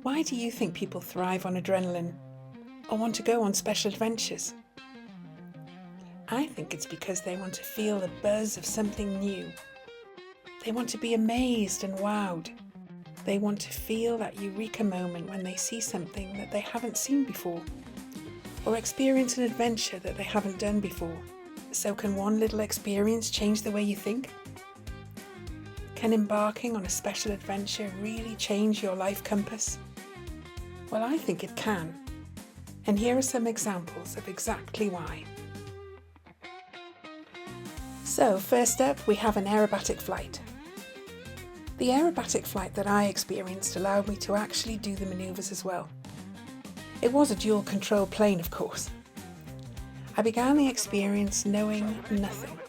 Why do you think people thrive on adrenaline or want to go on special adventures? I think it's because they want to feel the buzz of something new. They want to be amazed and wowed. They want to feel that eureka moment when they see something that they haven't seen before, or experience an adventure that they haven't done before. So can one little experience change the way you think? Can embarking on a special adventure really change your life compass? Well, I think it can. And here are some examples of exactly why. So first up, we have an aerobatic flight. The aerobatic flight that I experienced allowed me to actually do the manoeuvres as well. It was a dual control plane, of course. I began the experience knowing nothing,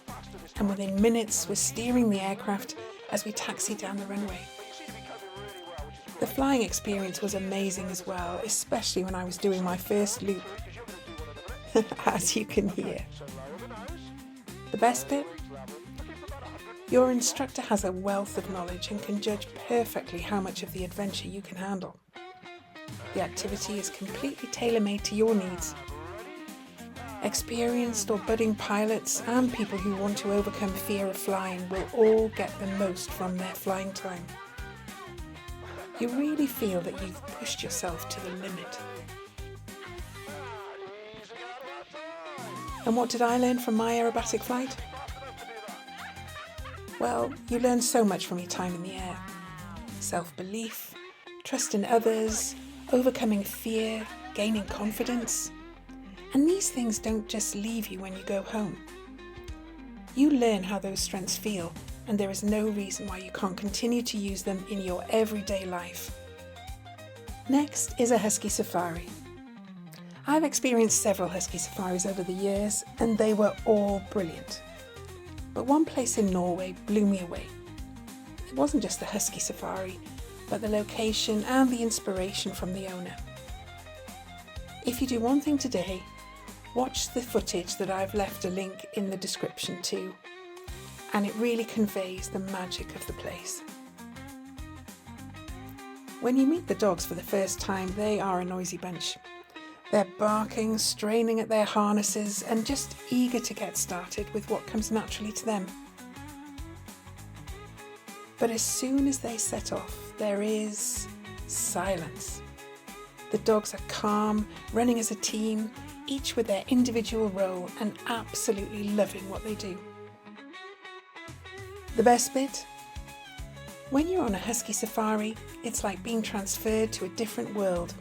and within minutes was steering the aircraft as we taxied down the runway. The flying experience was amazing as well, especially when I was doing my first loop, as you can hear. The best bit? Your instructor has a wealth of knowledge and can judge perfectly how much of the adventure you can handle. The activity is completely tailor-made to your needs. Experienced or budding pilots and people who want to overcome fear of flying will all get the most from their flying time. You really feel that you've pushed yourself to the limit. And what did I learn from my aerobatic flight? Well, you learn so much from your time in the air. Self-belief, trust in others, overcoming fear, gaining confidence. And these things don't just leave you when you go home. You learn how those strengths feel, and there is no reason why you can't continue to use them in your everyday life. Next is a Husky Safari. I've experienced several Husky Safaris over the years, and they were all brilliant. But one place in Norway blew me away. It wasn't just the Husky Safari, but the location and the inspiration from the owner. If you do one thing today, watch the footage that I've left a link in the description to, and it really conveys the magic of the place. When you meet the dogs for the first time, they are a noisy bunch. They're barking, straining at their harnesses, and just eager to get started with what comes naturally to them. But as soon as they set off, there is silence. The dogs are calm, running as a team, each with their individual role and absolutely loving what they do. The best bit? When you're on a Husky Safari, it's like being transferred to a different world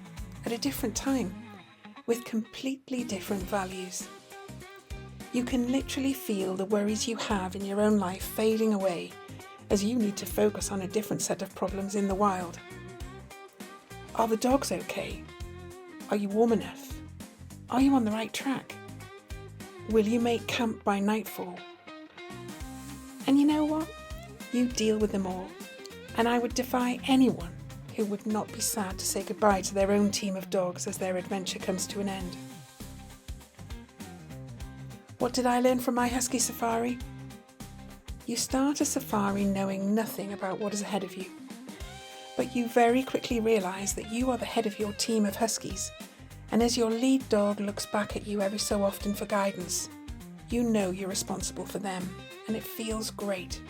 at a different time, with completely different values. You can literally feel the worries you have in your own life fading away as you need to focus on a different set of problems in the wild. Are the dogs okay? Are you warm enough? Are you on the right track? Will you make camp by nightfall? And you know what? You deal with them all. And I would defy anyone who would not be sad to say goodbye to their own team of dogs as their adventure comes to an end. What did I learn from my Husky Safari? You start a safari knowing nothing about what is ahead of you, but you very quickly realise that you are the head of your team of Huskies, and as your lead dog looks back at you every so often for guidance, you know you're responsible for them, and it feels great.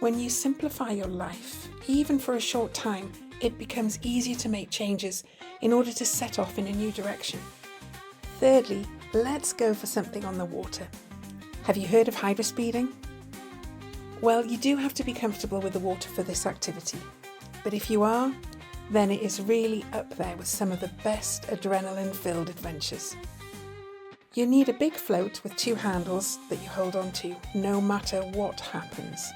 When you simplify your life, even for a short time, it becomes easier to make changes in order to set off in a new direction. Thirdly, let's go for something on the water. Have you heard of hydrospeeding? Well, you do have to be comfortable with the water for this activity, but if you are, then it is really up there with some of the best adrenaline-filled adventures. You need a big float with two handles that you hold on to, no matter what happens.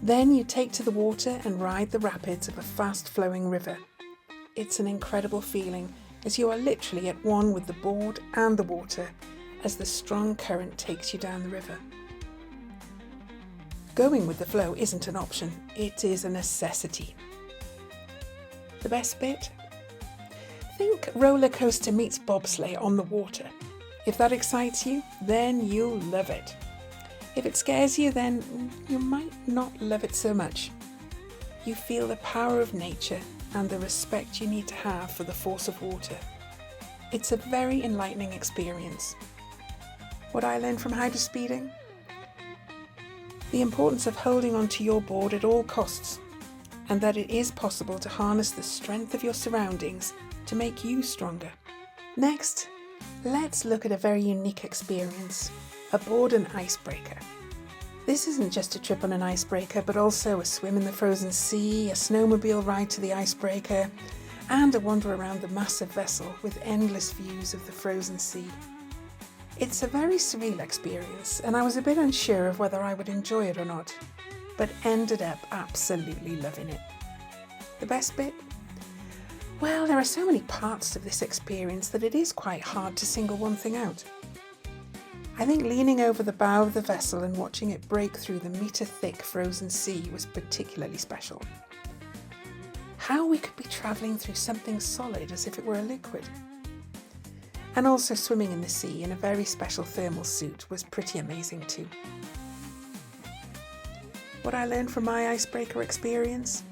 Then you take to the water and ride the rapids of a fast-flowing river. It's an incredible feeling as you are literally at one with the board and the water as the strong current takes you down the river. Going with the flow isn't an option, it is a necessity. The best bit? Think roller coaster meets bobsleigh on the water. If that excites you, then you'll love it. If it scares you, then you might not love it so much. You feel the power of nature and the respect you need to have for the force of water. It's a very enlightening experience. What I learned from hydrospeeding? The importance of holding onto your board at all costs, and that it is possible to harness the strength of your surroundings to make you stronger. Next, let's look at a very unique experience, aboard an icebreaker. This isn't just a trip on an icebreaker, but also a swim in the frozen sea, a snowmobile ride to the icebreaker, and a wander around the massive vessel with endless views of the frozen sea. It's a very surreal experience, and I was a bit unsure of whether I would enjoy it or not, but ended up absolutely loving it. The best bit? Well, there are so many parts of this experience that it is quite hard to single one thing out. I think leaning over the bow of the vessel and watching it break through the metre-thick frozen sea was particularly special. How we could be travelling through something solid as if it were a liquid. And also swimming in the sea in a very special thermal suit was pretty amazing too. What I learned from my icebreaker experience?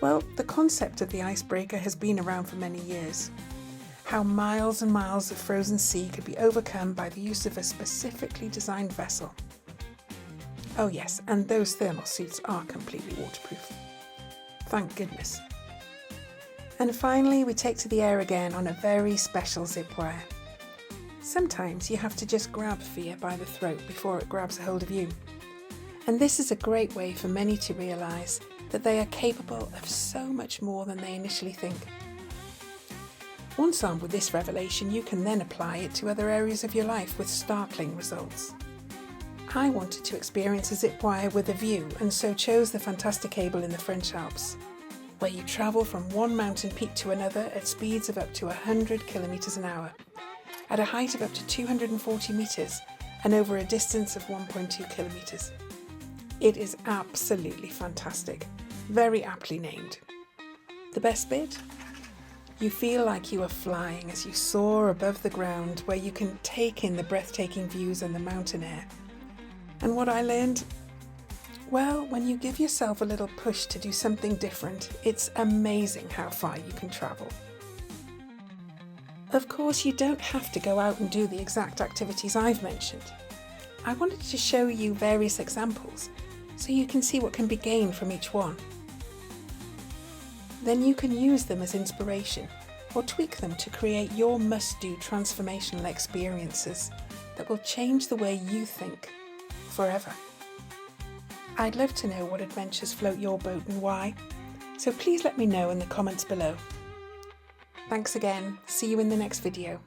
Well, the concept of the icebreaker has been around for many years. How miles and miles of frozen sea could be overcome by the use of a specifically designed vessel. Oh yes, and those thermal suits are completely waterproof. Thank goodness. And finally, we take to the air again on a very special Zipwire. Sometimes you have to just grab fear by the throat before it grabs a hold of you. And this is a great way for many to realise that they are capable of so much more than they initially think. Once armed with this revelation, you can then apply it to other areas of your life with startling results. I wanted to experience a Zipwire with a view, and so chose the Fantasticable in the French Alps, where you travel from one mountain peak to another at speeds of up to 100 kilometres an hour, at a height of up to 240 metres, and over a distance of 1.2 kilometres. It is absolutely fantastic, very aptly named. The best bit? You feel like you are flying as you soar above the ground, where you can take in the breathtaking views and the mountain air. And what I learned? Well, when you give yourself a little push to do something different, it's amazing how far you can travel. Of course, you don't have to go out and do the exact activities I've mentioned. I wanted to show you various examples so you can see what can be gained from each one. Then you can use them as inspiration or tweak them to create your must-do transformational experiences that will change the way you think forever. I'd love to know what adventures float your boat and why, so please let me know in the comments below. Thanks again, see you in the next video.